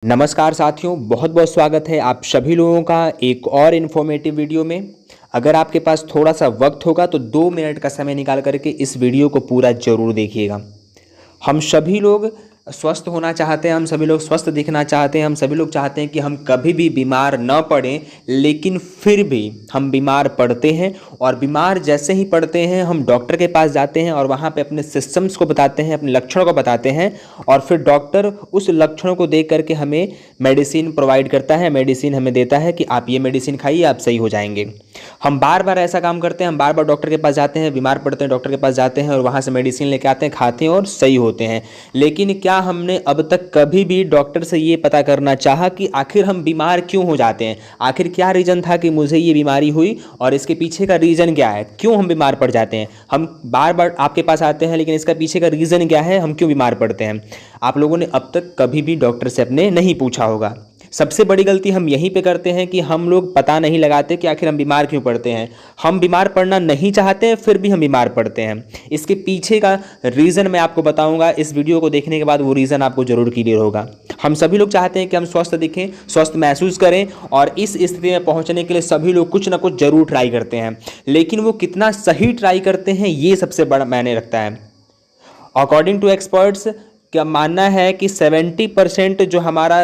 नमस्कार साथियों, बहुत बहुत स्वागत है आप सभी लोगों का एक और इन्फॉर्मेटिव वीडियो में। अगर आपके पास थोड़ा सा वक्त होगा तो 2 मिनट का समय निकाल करके इस वीडियो को पूरा ज़रूर देखिएगा। हम सभी लोग स्वस्थ होना चाहते हैं, हम सभी लोग स्वस्थ दिखना चाहते हैं, हम सभी लोग चाहते हैं कि हम कभी भी बीमार न पड़ें, लेकिन फिर भी हम बीमार पड़ते हैं। और बीमार जैसे ही पड़ते हैं हम डॉक्टर के पास जाते हैं और वहाँ पे अपने सिस्टम्स को बताते हैं, अपने लक्षणों को बताते हैं और फिर डॉक्टर उस लक्षणों को देख करके हमें मेडिसिन प्रोवाइड करता है, मेडिसिन हमें देता है कि आप ये मेडिसिन खाइए, आप सही हो जाएंगे। हम बार बार ऐसा काम करते हैं, हम बार बार डॉक्टर के पास जाते हैं, बीमार पड़ते हैं, डॉक्टर के पास जाते हैं और वहाँ से मेडिसिन लेके आते हैं, खाते हैं और सही होते हैं। लेकिन क्या हमने अब तक कभी भी डॉक्टर से ये पता करना चाहा कि आखिर हम बीमार क्यों हो जाते हैं? आखिर क्या रीज़न था कि मुझे ये बीमारी हुई और इसके पीछे का रीज़न क्या है? क्यों हम बीमार पड़ जाते हैं? हम बार बार आपके पास आते हैं, लेकिन इसका पीछे का रीज़न क्या है? हम क्यों बीमार पड़ते हैं? आप लोगों ने अब तक कभी भी डॉक्टर से अपने नहीं पूछा होगा। सबसे बड़ी गलती हम यहीं पे करते हैं कि हम लोग पता नहीं लगाते कि आखिर हम बीमार क्यों पड़ते हैं। हम बीमार पड़ना नहीं चाहते हैं, फिर भी हम बीमार पड़ते हैं। इसके पीछे का रीज़न मैं आपको बताऊंगा। इस वीडियो को देखने के बाद वो रीज़न आपको ज़रूर क्लियर होगा। हम सभी लोग चाहते हैं कि हम स्वस्थ दिखें, स्वस्थ महसूस करें और इस स्थिति में पहुंचने के लिए सभी लोग कुछ ना कुछ ज़रूर ट्राई करते हैं, लेकिन वो कितना सही ट्राई करते हैं ये सबसे बड़ा मायने रखता है। अकॉर्डिंग टू एक्सपर्ट्स क्या मानना है कि 70% जो हमारा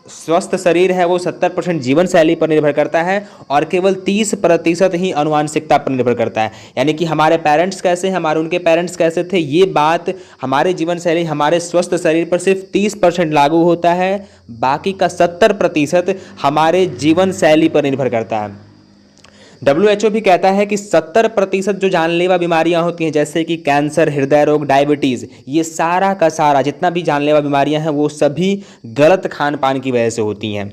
स्वस्थ शरीर है वो 70% जीवन शैली पर निर्भर करता है और केवल 30% ही आनुवंशिकता पर निर्भर करता है। यानी कि हमारे पेरेंट्स कैसे हैं, हमारे उनके पेरेंट्स कैसे थे, ये बात हमारे जीवन शैली, हमारे स्वस्थ शरीर पर सिर्फ 30% लागू होता है। बाकी का 70% हमारे जीवन शैली पर निर्भर करता है। WHO भी कहता है कि 70% जो जानलेवा बीमारियां होती हैं, जैसे कि कैंसर, हृदय रोग, डायबिटीज़, ये सारा का सारा जितना भी जानलेवा बीमारियां हैं वो सभी गलत खान पान की वजह से होती हैं।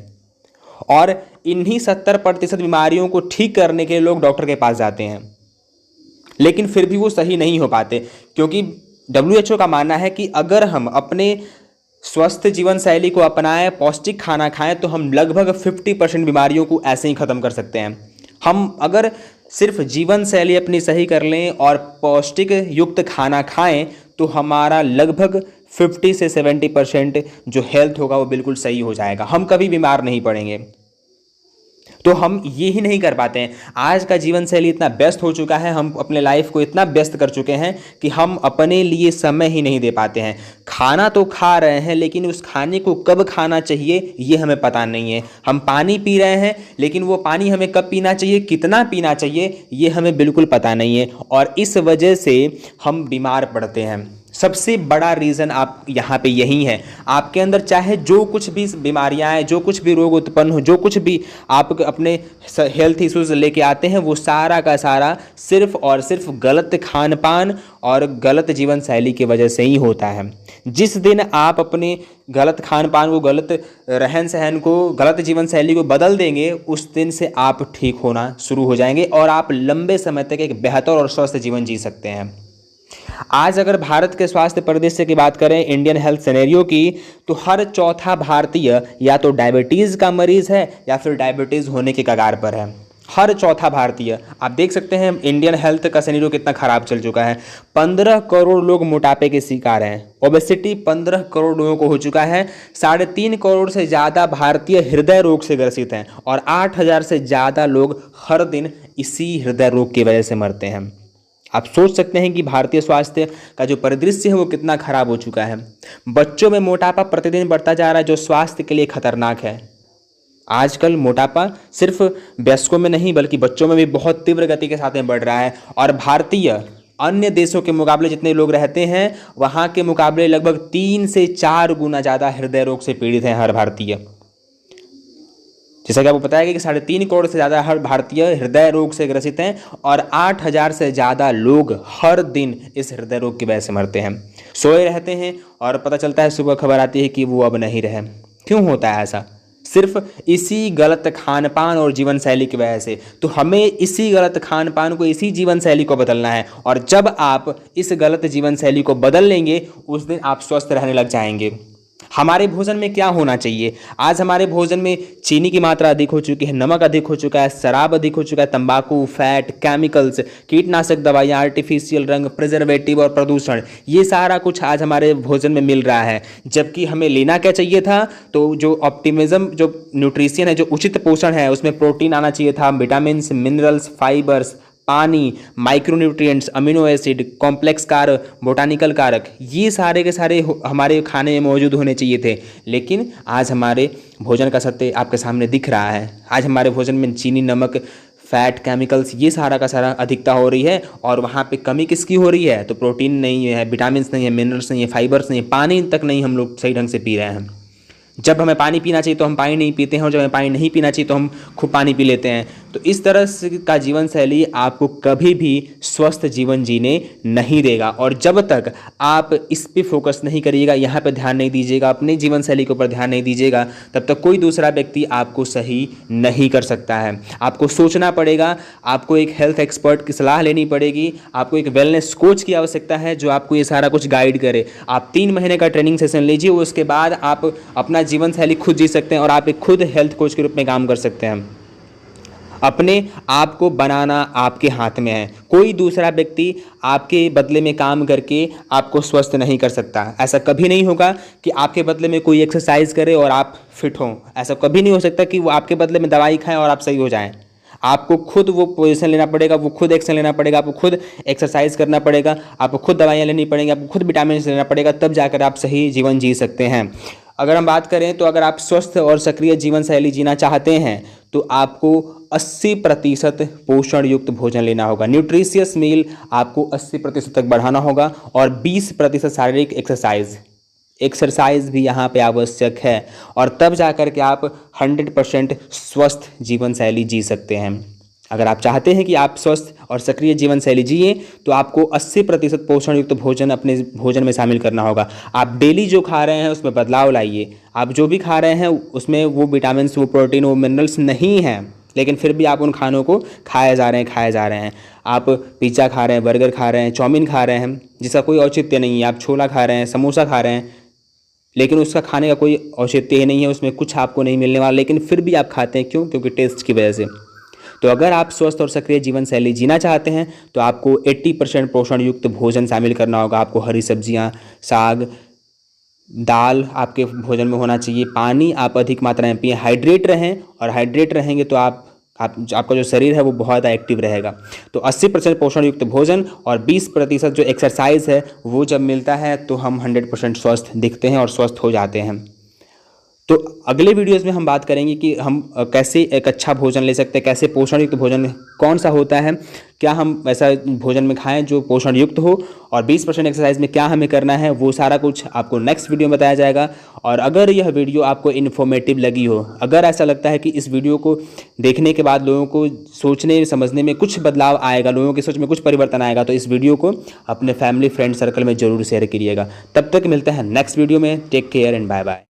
और इन्हीं 70% बीमारियों को ठीक करने के लिए लोग डॉक्टर के पास जाते हैं, लेकिन फिर भी वो सही नहीं हो पाते, क्योंकि WHO का मानना है कि अगर हम अपने स्वस्थ जीवन शैली को अपनाएं, पौष्टिक खाना खाएं, तो हम लगभग 50% बीमारियों को ऐसे ही ख़त्म कर सकते हैं। हम अगर सिर्फ जीवन शैली अपनी सही कर लें और पौष्टिक युक्त खाना खाएं तो हमारा लगभग 50 से 70% जो हेल्थ होगा वो बिल्कुल सही हो जाएगा। हम कभी बीमार नहीं पड़ेंगे। तो हम ये ही नहीं कर पाते हैं। आज का जीवन शैली इतना व्यस्त हो चुका है, हम अपने लाइफ को इतना व्यस्त कर चुके हैं कि हम अपने लिए समय ही नहीं दे पाते हैं। खाना तो खा रहे हैं, लेकिन उस खाने को कब खाना चाहिए ये हमें पता नहीं है। हम पानी पी रहे हैं, लेकिन वो पानी हमें कब पीना चाहिए, कितना पीना चाहिए, ये हमें बिल्कुल पता नहीं है और इस वजह से हम बीमार पड़ते हैं। सबसे बड़ा रीज़न आप यहाँ पे यही है। आपके अंदर चाहे जो कुछ भी बीमारियाँ हैं, जो कुछ भी रोग उत्पन्न हो, जो कुछ भी आप अपने हेल्थ इश्यूज लेके आते हैं, वो सारा का सारा सिर्फ और सिर्फ गलत खान पान और गलत जीवन शैली की वजह से ही होता है। जिस दिन आप अपने गलत खान पान को, गलत रहन सहन को, गलत जीवन शैली को बदल देंगे, उस दिन से आप ठीक होना शुरू हो जाएंगे और आप लंबे समय तक एक बेहतर और स्वस्थ जीवन जी सकते हैं। आज अगर भारत के स्वास्थ्य परिदृश्य की बात करें, इंडियन हेल्थ सिनेरियो की, तो हर चौथा भारतीय या तो डायबिटीज़ का मरीज़ है या फिर डायबिटीज़ होने के कगार पर है। हर चौथा भारतीय। आप देख सकते हैं इंडियन हेल्थ का सिनेरियो कितना ख़राब चल चुका है। 15 करोड़ लोग मोटापे के शिकार हैं। ओबेसिटी 15 करोड़ लोगों को हो चुका है। 3.5 करोड़ से ज़्यादा भारतीय हृदय रोग से ग्रसित हैं और 8,000 से ज़्यादा लोग हर दिन इसी हृदय रोग की वजह से मरते हैं। आप सोच सकते हैं कि भारतीय स्वास्थ्य का जो परिदृश्य है वो कितना खराब हो चुका है। बच्चों में मोटापा प्रतिदिन बढ़ता जा रहा है, जो स्वास्थ्य के लिए खतरनाक है। आजकल मोटापा सिर्फ वयस्कों में नहीं बल्कि बच्चों में भी बहुत तीव्र गति के साथ में बढ़ रहा है और भारतीय अन्य देशों के मुकाबले जितने लोग रहते हैं वहाँ के मुकाबले लगभग 3 से 4 गुना ज़्यादा हृदय रोग से पीड़ित हैं हर भारतीय। जैसा कि आपको पता है कि 3.5 करोड़ से ज़्यादा हर भारतीय हृदय रोग से ग्रसित हैं और 8,000 से ज़्यादा लोग हर दिन इस हृदय रोग की वजह से मरते हैं। सोए रहते हैं और पता चलता है सुबह खबर आती है कि वो अब नहीं रहे। क्यों होता है ऐसा? सिर्फ इसी गलत खान पान और जीवन शैली की वजह से। तो हमें इसी गलत खान पान को, इसी जीवन शैली को बदलना है और जब आप इस गलत जीवन शैली को बदल लेंगे उस दिन आप स्वस्थ रहने लग जाएंगे। हमारे भोजन में क्या होना चाहिए? आज हमारे भोजन में चीनी की मात्रा अधिक हो चुकी है, नमक अधिक हो चुका है, शराब अधिक हो चुका है, तंबाकू, फैट, केमिकल्स, कीटनाशक दवाइयाँ, आर्टिफिशियल रंग, प्रिजर्वेटिव और प्रदूषण, ये सारा कुछ आज हमारे भोजन में मिल रहा है। जबकि हमें लेना क्या चाहिए था? तो जो ऑप्टिमिज्म, जो न्यूट्रिशन है, जो उचित पोषण है, उसमें प्रोटीन आना चाहिए था, विटामिन्स, मिनरल्स, फाइबर्स, पानी, माइक्रोन्यूट्रिएंट्स, अमीनो एसिड, कॉम्प्लेक्स कारक, बोटानिकल कारक, ये सारे के सारे हमारे खाने में मौजूद होने चाहिए थे। लेकिन आज हमारे भोजन का सत्य आपके सामने दिख रहा है। आज हमारे भोजन में चीनी, नमक, फैट, केमिकल्स, ये सारा का सारा अधिकता हो रही है। और वहाँ पे कमी किसकी हो रही है? तो प्रोटीन नहीं है, विटामिन्स नहीं है, मिनरल्स नहीं है, फाइबर्स नहीं है, पानी तक नहीं हम लोग सही ढंग से पी रहे हैं। जब हमें पानी पीना चाहिए तो हम पानी नहीं पीते हैं, और जब हमें पानी नहीं पीना चाहिए तो हम खूब पानी पी लेते हैं। तो इस तरह से का जीवन शैली आपको कभी भी स्वस्थ जीवन जीने नहीं देगा। और जब तक आप इस पे फोकस नहीं करिएगा, यहाँ पे ध्यान नहीं दीजिएगा, अपने जीवन शैली के ऊपर ध्यान नहीं दीजिएगा, तब तक कोई दूसरा व्यक्ति आपको सही नहीं कर सकता है। आपको सोचना पड़ेगा, आपको एक हेल्थ एक्सपर्ट की सलाह लेनी पड़ेगी, आपको एक वेलनेस कोच की आवश्यकता है जो आपको ये सारा कुछ गाइड करे। आप 3 महीने का ट्रेनिंग सेशन लीजिए, उसके बाद आप अपना जीवन शैली खुद जी सकते हैं और आप एक खुद हेल्थ कोच के रूप में काम कर सकते हैं। अपने आप को बनाना आपके हाथ में है। कोई दूसरा व्यक्ति आपके बदले में काम करके आपको स्वस्थ नहीं कर सकता। ऐसा कभी नहीं होगा कि आपके बदले में कोई एक्सरसाइज करे और आप फिट हों। ऐसा कभी नहीं हो सकता कि वो आपके बदले में दवाई खाएं और आप सही हो जाएं। आपको खुद वो पोजीशन लेना पड़ेगा, वो खुद एक्शन लेना पड़ेगा, आपको खुद एक्सरसाइज करना पड़ेगा, आपको खुद दवाइयाँ लेनी पड़ेंगी, आपको खुद विटामिन लेना पड़ेगा, तब जाकर आप सही जीवन जी सकते हैं। अगर हम बात करें तो अगर आप स्वस्थ और सक्रिय जीवन शैली जीना चाहते हैं तो आपको 80% पोषण युक्त भोजन लेना होगा। न्यूट्रिशियस मील आपको 80% तक बढ़ाना होगा और 20% शारीरिक एक्सरसाइज भी यहाँ पे आवश्यक है। और तब जाकर के आप 100% स्वस्थ जीवन शैली जी सकते हैं। अगर आप चाहते हैं कि आप स्वस्थ और सक्रिय जीवन शैली जिए तो आपको 80% पोषण युक्त भोजन अपने भोजन में शामिल करना होगा। आप डेली जो खा रहे हैं उसमें बदलाव लाइए। आप जो भी खा रहे हैं उसमें वो विटामिन, वो प्रोटीन, वो मिनरल्स नहीं हैं, लेकिन फिर भी आप उन खानों को खाए जा रहे हैं। आप पिज़्ज़ा खा रहे हैं, बर्गर खा रहे हैं, चाउमीन खा रहे हैं, जिसका कोई औचित्य नहीं है। आप छोला खा रहे हैं, समोसा खा रहे हैं, लेकिन उसका खाने का कोई औचित्य ही नहीं है, उसमें कुछ आपको नहीं मिलने वाला, लेकिन फिर भी आप खाते हैं। क्यों? क्योंकि टेस्ट की वजह से। तो अगर आप स्वस्थ और सक्रिय जीवन शैली जीना चाहते हैं तो आपको 80% पोषण युक्त भोजन शामिल करना होगा। आपको हरी सब्जियां, साग, दाल आपके भोजन में होना चाहिए। पानी आप अधिक मात्रा में पिएं, हाइड्रेट रहें, और हाइड्रेट रहेंगे तो आपका जो शरीर है वो बहुत एक्टिव रहेगा। तो 80% पोषण युक्त भोजन और 20% जो एक्सरसाइज है वो जब मिलता है तो हम 100% स्वस्थ दिखते हैं और स्वस्थ हो जाते हैं। तो अगले वीडियोस में हम बात करेंगे कि हम कैसे एक अच्छा भोजन ले सकते हैं, कैसे पोषण युक्त भोजन कौन सा होता है, क्या हम वैसा भोजन में खाएं जो पोषण युक्त हो, और 20% एक्सरसाइज में क्या हमें करना है, वो सारा कुछ आपको नेक्स्ट वीडियो में बताया जाएगा। और अगर यह वीडियो आपको इन्फॉर्मेटिव लगी हो, अगर ऐसा लगता है कि इस वीडियो को देखने के बाद लोगों को सोचने समझने में कुछ बदलाव आएगा, लोगों की सोच में कुछ परिवर्तन आएगा, तो इस वीडियो को अपने फैमिली फ्रेंड सर्कल में ज़रूर शेयर करिएगा। तब तक मिलते हैं नेक्स्ट वीडियो में। Take care and bye bye.